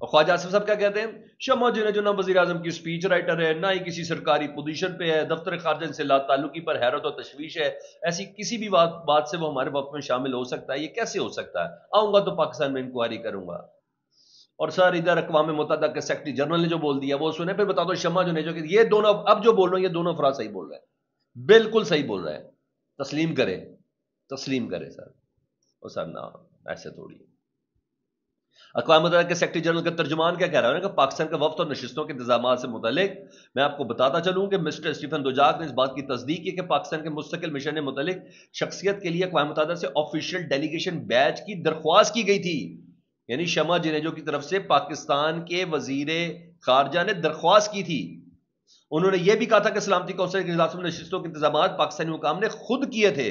اور خواجہ آصف صاحب کیا کہتے ہیں؟ شمع جو نا وزیر اعظم کی سپیچ رائٹر ہے، نہ ہی کسی سرکاری پوزیشن پہ ہے، دفتر خارجہ سے لا تعلقی پر حیرت و تشویش ہے، ایسی کسی بھی بات سے وہ ہمارے وقت میں شامل ہو سکتا ہے؟ یہ کیسے ہو سکتا ہے؟ آؤں گا تو پاکستان میں انکوائری کروں گا۔ اور سر ادھر اقوام متحدہ کے سیکرٹری جنرل نے جو بول دیا وہ سنے، پھر بتا دو شمع جو کہ یہ دونوں اب جو بول رہے ہیں یہ دونوں افراد صحیح بول رہے ہیں، بالکل صحیح بول رہے ہیں، تسلیم کرے، تسلیم کرے سر۔ اور سر نہ، ایسے تھوڑی۔ اقوام متحدہ کے سیکرٹری جنرل کا ترجمان کیا کہہ رہا ہے کہ پاکستان کا وفد اور نشستوں کے انتظامات سے متعلق میں آپ کو بتاتا چلوں کہ مسٹر اسٹیفن دوجاک نے اس بات کی تصدیق کی کہ پاکستان کے مستقل مشن نے متعلق شخصیت کے لیے اقوام متحدہ سے آفیشیل ڈیلیگیشن بیج کی درخواست کی گئی تھی۔ یعنی شمع جنیجو کی طرف سے پاکستان کے وزیر خارجہ نے درخواست کی تھی۔ انہوں نے یہ بھی کہا تھا کہ سلامتی کونسل کے اجلاس میں نشستوں کے انتظامات پاکستانی حکام نے خود کیے تھے۔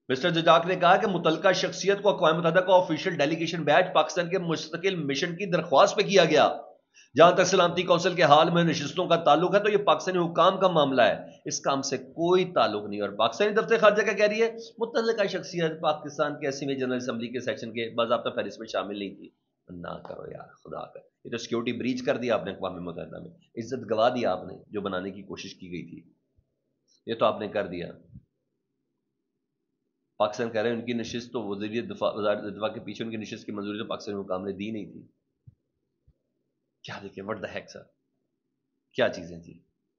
مسٹر ججاک نے کہا کہ متعلقہ شخصیت کو اقوام متحدہ کا آفیشیل ڈیلیگیشن بیج پاکستان کے مستقل مشن کی درخواست پہ کیا گیا۔ جہاں تک سلامتی کونسل کے حال میں نشستوں کا تعلق ہے تو یہ پاکستانی حکام کا معاملہ ہے، اس کام سے کوئی تعلق نہیں۔ اور پاکستانی دفتر خارجہ کیا کہہ رہی ہے؟ متعلقہ شخصیت پاکستان کے 80ویں جنرل اسمبلی کے سیکشن کے باضابطہ فہرست میں شامل نہیں تھی۔ نہ کرو یار، خدا کر، یہ تو سیکیورٹی بریچ کر دیا آپ نے اقوام متحدہ میں، عزت گوا دیا آپ نے جو بنانے کی کوشش کی گئی تھی، یہ تو آپ نے کر دیا۔ پاکستان کہہ رہے ہیں ان کی نشست تو وزیر دفاع کے پیچھے ان کی نشست کی منظوری تو پاکستانی حکام نے دی نہیں تھی۔ کیا دیکھیں وٹ دا ہیک سر، کیا چیزیں تھی۔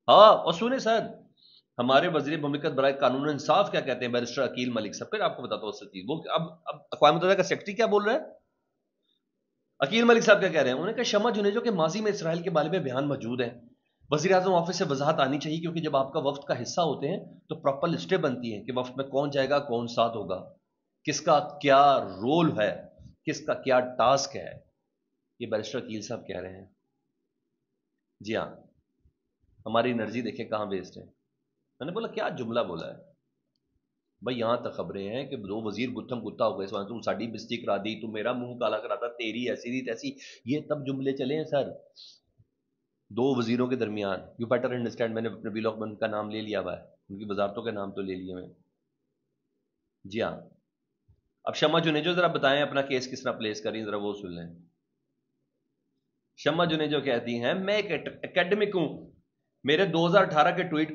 ہاں اور سنیں سر، ہمارے وزیر مملکت برائے قانون و انصاف کیا کہتے ہیں، بیرسٹر عقیل ملک صاحب، پھر آپ کو بتاتا ہوں اس چیز، وہ اب اقوام متحدہ کا سیکرٹری کیا بول رہا ہے، عقیل ملک صاحب کیا کہہ رہے ہیں؟ انہوں نے کہا شمع جنیجو کے ماضی میں اسرائیل کے بارے میں بیان موجود ہیں، وزیر اعظم آفس سے وضاحت آنی چاہیے، کیونکہ جب آپ کا وفد کا حصہ ہوتے ہیں تو پراپر لسٹیں بنتی ہیں کہ وفد میں کون جائے گا، کون ساتھ ہوگا، کس کا کیا رول ہے، کس کا کیا ٹاسک ہے۔ یہ بیرسٹر عقیل صاحب کہہ رہے ہیں۔ جی ہاں، ہماری انرجی دیکھیں کہاں ویسٹ ہے۔ میں نے بولا کیا جملہ بولا ہے بھائی، یہاں تک خبریں ہیں کہ دو وزیر گتھم گتا ہو گئے، تو ساڈی بستی کرا دی، تو میرا منہ کالا کراتا، تیری ایسی دی تیسی، یہ تب جملے چلے ہیں سر دو وزیروں کے درمیان۔ یو بیٹر انڈرسٹینڈ، میں نے اپنے ویلاگ میں ان کا نام لے لیا ہوا ہے، ان کی وزارتوں کے نام تو لے لیے میں۔ جی ہاں، اب شمع جنیجو ذرا بتائیں اپنا کیس کس طرح پلیس کریں، ذرا وہ سن لیں۔ شمع جنیجو کہتی ہیں میں ایک اکیڈمک ہوں، میرے 2018 کے ٹویٹ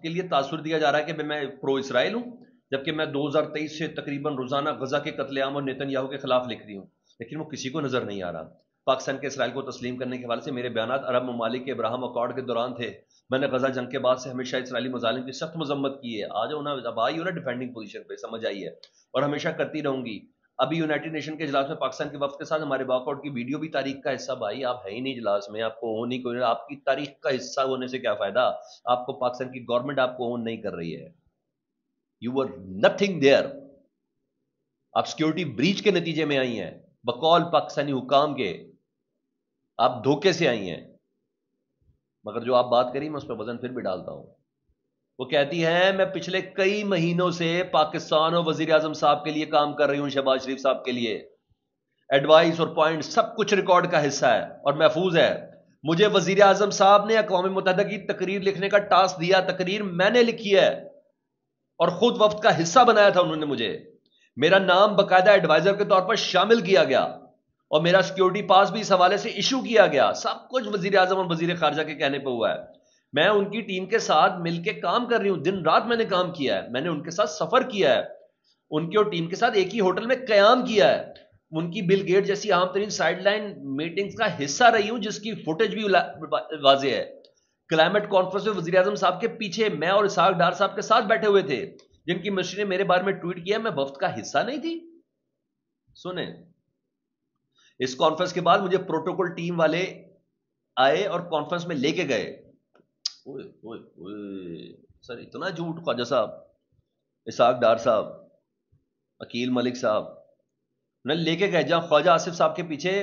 کے لیے تاثر دیا جا رہا ہے کہ میں پرو اسرائیل ہوں، جبکہ میں 2023 سے تقریباً روزانہ غزہ کے قتل عام اور نیتن یاہو کے خلاف لکھ رہی ہوں، لیکن وہ کسی کو نظر نہیں آ رہا۔ پاکستان کے اسرائیل کو تسلیم کرنے کے حوالے سے میرے بیانات عرب ممالک کے ابراہم اکارڈ کے دوران تھے۔ میں نے غزہ جنگ کے بعد سے ہمیشہ اسرائیلی مظالم کی سخت مذمت کی ہے، آج اب آئی ہو نا ڈیفینڈنگ پوزیشن پہ، سمجھ آئی ہے، اور ہمیشہ کرتی رہوں گی۔ ابھی یونائٹڈ نیشن کے اجلاس میں پاکستان کے وفد کے ساتھ ہمارے واک آؤٹ کی ویڈیو بھی تاریخ کا حصہ۔ بھائی آپ ہے ہی نہیں اجلاس میں، آپ کو اون ہی کوئی، آپ کی تاریخ کا حصہ ہونے سے کیا فائدہ؟ آپ کو پاکستان کی گورنمنٹ آپ کو اون نہیں کر رہی ہے، یو آر نتھنگ دیئر۔ آپ سیکیورٹی بریچ کے نتیجے میں آئی ہیں، بقول پاکستانی حکام کے آپ دھوکے سے آئی ہیں۔ مگر جو آپ بات کری میں اس پہ وزن پھر بھی ڈالتا ہوں۔ وہ کہتی ہے میں پچھلے کئی مہینوں سے پاکستان اور وزیر اعظم صاحب کے لیے کام کر رہی ہوں، شہباز شریف صاحب کے لیے، ایڈوائس اور پوائنٹ سب کچھ ریکارڈ کا حصہ ہے اور محفوظ ہے۔ مجھے وزیر اعظم صاحب نے اقوام متحدہ کی تقریر لکھنے کا ٹاسک دیا، تقریر میں نے لکھی ہے اور خود وفد کا حصہ بنایا تھا انہوں نے مجھے، میرا نام باقاعدہ ایڈوائزر کے طور پر شامل کیا گیا اور میرا سیکیورٹی پاس بھی اس حوالے سے ایشو کیا گیا۔ سب کچھ وزیر اعظم اور وزیر خارجہ کے کہنے پہ ہوا ہے۔ میں ان کی ٹیم کے ساتھ مل کے کام کر رہی ہوں، دن رات میں نے کام کیا ہے، میں نے ان کے ساتھ سفر کیا ہے، ان کی اور ٹیم کے ساتھ ایک ہی ہوٹل میں قیام کیا ہے، ان کی بل گیٹ جیسی عام ترین سائیڈ لائن میٹنگز کا حصہ رہی ہوں جس کی فوٹیج بھی واضح ہے۔ کلائمیٹ کانفرنس میں وزیر اعظم صاحب کے پیچھے میں اور اسحاق ڈار صاحب کے ساتھ بیٹھے ہوئے تھے، جن کی منسٹری نے میرے بارے میں ٹویٹ کیا میں وفد کا حصہ نہیں تھی۔ سنیں، اس کانفرنس کے بعد مجھے پروٹوکول ٹیم والے آئے اور کانفرنس میں لے کے گئے۔ اوئے اوئے اوئے سر، اتنا جھوٹ خواجہ صاحب، اسحاق ڈار صاحب، عقیل ملک صاحب نے لے کے گئے، جہاں خواجہ آصف صاحب کے پیچھے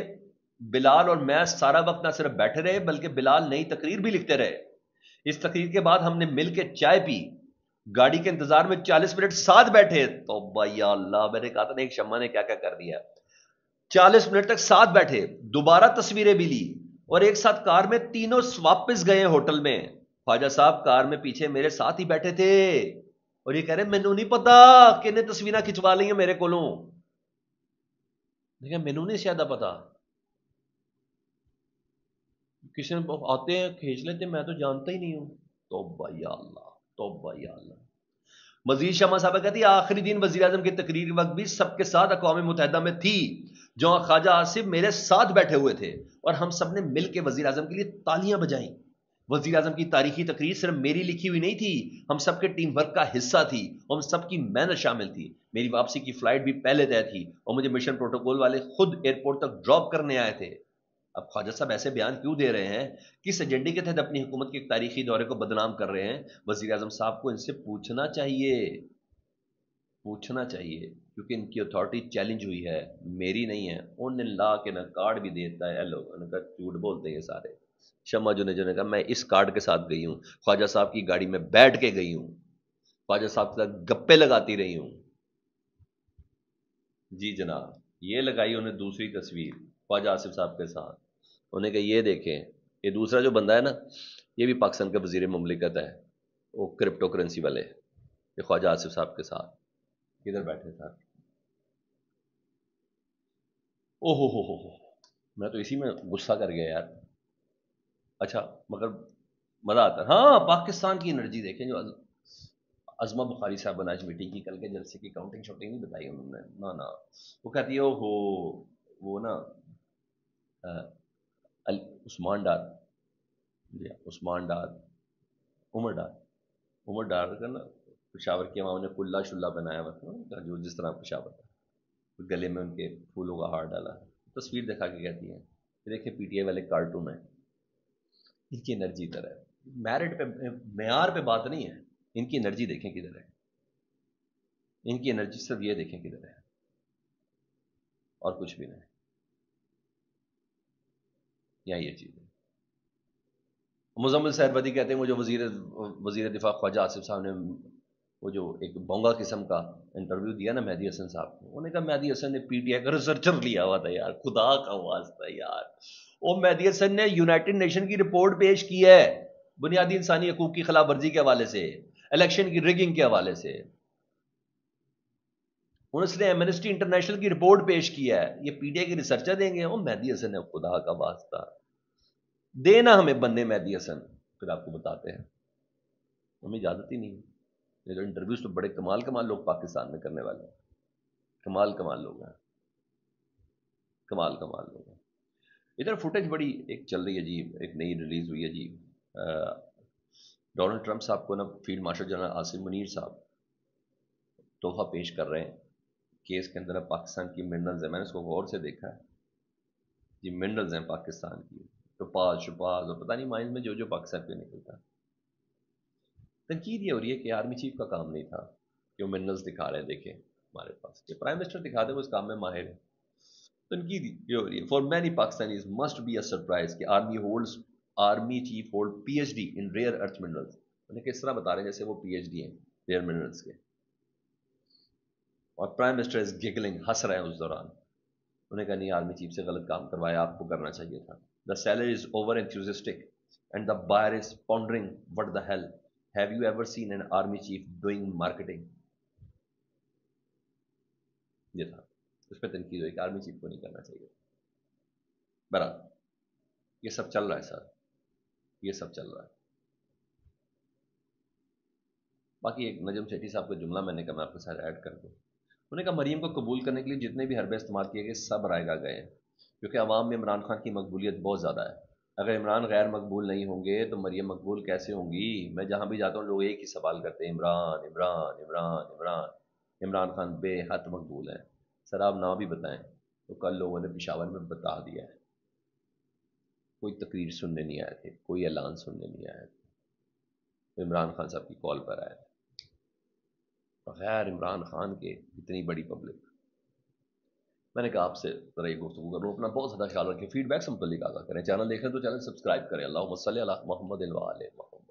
بلال اور میں سارا وقت نہ صرف بیٹھے رہے بلکہ بلال نئی تقریر بھی لکھتے رہے۔ اس تقریر کے بعد ہم نے مل کے چائے پی، گاڑی کے انتظار میں 40 منٹ ساتھ بیٹھے۔ توبہ یا اللہ، میں نے کہا تھا نا ایک شمع نے کیا کیا کر دیا۔ 40 منٹ تک ساتھ بیٹھے، دوبارہ تصویریں بھی لی اور ایک ساتھ کار میں تینوں واپس گئے ہوٹل میں۔ خواجہ صاحب کار میں پیچھے میرے ساتھ ہی بیٹھے تھے اور یہ کہہ رہے مینوں نہیں پتا کہ انہیں تصویریں کھچوا لی ہیں میرے کولوں، لیکن مینوں نہیں زیادہ پتا۔ کسی نے آتے ہیں کھینچ لیتے ہیں، میں تو جانتا ہی نہیں ہوں. توبہ یا اللہ، توبہ یا اللہ. مزید شمع صاحبہ کہتی ہے آخری دن وزیر اعظم کی تقریر کے وقت بھی سب کے ساتھ اقوام متحدہ میں تھی، جو خواجہ آصف میرے ساتھ بیٹھے ہوئے تھے اور ہم سب نے مل کے وزیر اعظم کے لیے تالیاں بجائیں. وزیر اعظم کی تاریخی تقریر صرف میری لکھی ہوئی نہیں تھی، ہم سب کے ٹیم ورک کا حصہ تھی اور ہم سب کی محنت شامل تھی. میری واپسی کی فلائٹ بھی پہلے طے تھی اور مجھے مشن پروٹوکول والے خود ایئرپورٹ تک ڈراپ کرنے آئے تھے. اب خواجہ صاحب ایسے بیان کیوں دے رہے ہیں؟ کس ایجنڈے کے تحت اپنی حکومت کے تاریخی دورے کو بدنام کر رہے ہیں؟ وزیر اعظم صاحب کو ان سے پوچھنا چاہیے، پوچھنا چاہیے، کیونکہ ان کی اتھارٹی چیلنج ہوئی ہے، میری نہیں ہے. ان نے لا کے نہ کارڈ بھی دیتا ہے. لوگ نے کہا جھوٹ بولتے ہیں یہ سارے. شمع جو نے کہا میں اس کارڈ کے ساتھ گئی ہوں، خواجہ صاحب کی گاڑی میں بیٹھ کے گئی ہوں، خواجہ صاحب کے ساتھ گپے لگاتی رہی ہوں. جی جناب، یہ لگائی انہیں دوسری تصویر خواجہ آصف صاحب کے ساتھ. انہیں کہ یہ دیکھیں، یہ دوسرا جو بندہ ہے نا، یہ بھی پاکستان کا وزیر مملکت ہے، وہ کرپٹو کرنسی والے، یہ خواجہ آصف صاحب کے ساتھ کدھر بیٹھے تھا. او ہو، میں تو اسی میں غصہ کر گیا یار. اچھا مگر مزہ آتا ہے. ہاں پاکستان کی انرجی دیکھیں جو عظمہ بخاری صاحب بنا میٹنگ کی، کل کے جلسے کی کاؤنٹنگ شاؤنٹنگ نہیں بتائی انہوں نے. نہ وہ کہتی ہے وہ نا عثمان ڈار، جی عثمان ڈار، عمر ڈار کا نا پشاور کی عوام نے کلا شلا بنایا ہوا تھا، جو جس طرح پشاور تھا، گلے میں ان کے پھولوں کا ہار ڈالا. تصویر دکھا کے کہتی ہیں دیکھیں پی ٹی آئی والے کارٹون ہیں، ان کی انرجی ادھر ہے. میرٹ پہ معیار پہ بات نہیں ہے، ان کی انرجی دیکھیں کدھر ہے، ان کی انرجی صرف یہ دیکھیں کدھر ہے اور کچھ بھی نہیں. یہاں یہ چیز ہے. مزمل سہروردی کہتے ہیں مجھے وزیر دفاع خواجہ آصف صاحب نے وہ جو ایک بونگا قسم کا انٹرویو دیا نا مہدی حسن صاحب کو، انہوں نے کہا مہدی حسن نے پی ٹی آئی کا ریسرچر لیا ہوا تھا. یار خدا کا واسطہ یار، وہ مہدی حسن نے یونائٹڈ نیشن کی رپورٹ پیش کی ہے بنیادی انسانی حقوق کی خلاف ورزی کے حوالے سے، الیکشن کی ریگنگ کے حوالے سے. اس نے ایمنسٹی انٹرنیشنل کی رپورٹ پیش کی ہے. یہ پی ٹی آئی کے ریسرچر دیں گے؟ وہ مہدی حسن نے، خدا کا واسطہ دینا ہمیں بننے مہدی حسن، پھر آپ کو بتاتے ہیں. ہمیں اجازت ہی نہیں ہے. یہ جو انٹرویوز تو بڑے کمال لوگ پاکستان میں کرنے والے ہیں، کمال لوگ ہیں، کمال لوگ ہیں. ادھر فوٹیج بڑی ایک چل رہی ہے جی، ایک نئی ریلیز ہوئی ہے جی. ڈونلڈ ٹرمپ صاحب کو نا field marshal general Asim Munir صاحب تحفہ پیش کر رہے ہیں کیس کے اندر. پاکستان کی منرلز ہیں، میں نے اس کو غور سے دیکھا ہے جی، منرلز ہیں پاکستان کی، ٹوپاز اور پتہ نہیں مائنز میں جو پاکستان پہ نکلتا ہے. تنقید یہ ہو رہی ہے کہ آرمی چیف کا کام نہیں تھا کہ وہ منرلز دکھا رہے ہیں، دیکھیں ہمارے پاس، کہ پرائم منسٹر دکھا دے وہ اس کام میں ماہر ہے. تنقید یہ ہو رہی ہے. For many Pakistanis must be a surprise کہ army chief hold P H D in rare earth minerals. انہیں کس طرح بتا رہے ہیں جیسے وہ پی ایچ ڈی ہیں ریئر منرلز کے. اور پرائم منسٹر از گگلنگ، ہنس رہے ہیں اس دوران. انہیں کہا نہیں آرمی چیف سے غلط کام کروایا، آپ کو کرنا چاہیے تھا. The seller is over enthusiastic and the buyer is pondering what the hell have you ever seen an army chief doing marketing. یہ تھا اس پہ تنقید ہوئی کہ آرمی چیف کو نہیں کرنا چاہیے. برابر یہ سب چل رہا ہے سر، یہ سب چل رہا ہے. باقی ایک نجم سیٹھی صاحب کا جملہ میں نے کہا میں آپ کے ساتھ ایڈ کر دوں. انہوں نے کہا مریم کو قبول کرنے کے لیے جتنے بھی حربے استعمال کیے گئے سب رائے گاہ گئے ہیں، کیونکہ عوام میں عمران خان کی مقبولیت بہت زیادہ ہے. اگر عمران غیر مقبول نہیں ہوں گے تو مریم مقبول کیسے ہوں گی؟ میں جہاں بھی جاتا ہوں لوگ ایک ہی سوال کرتے ہیں، عمران خان بے حد مقبول ہے. سر آپ نہ بھی بتائیں تو کل لوگوں نے پشاور میں بتا دیا ہے. کوئی تقریر سننے نہیں آئے تھے، کوئی اعلان سننے نہیں آئے تھے، عمران خان صاحب کی کال پر آئے تھے. بغیر عمران خان کے اتنی بڑی پبلک. میں نے کہا آپ سے ذرا یہ گفتگو کروں. اپنا بہت زیادہ خیال رکھیں، فیڈ بیک سے متعلق آگاہ کریں. چینل دیکھیں تو چینل سبسکرائب کریں. اللہم صلی علی محمد و آل محمد.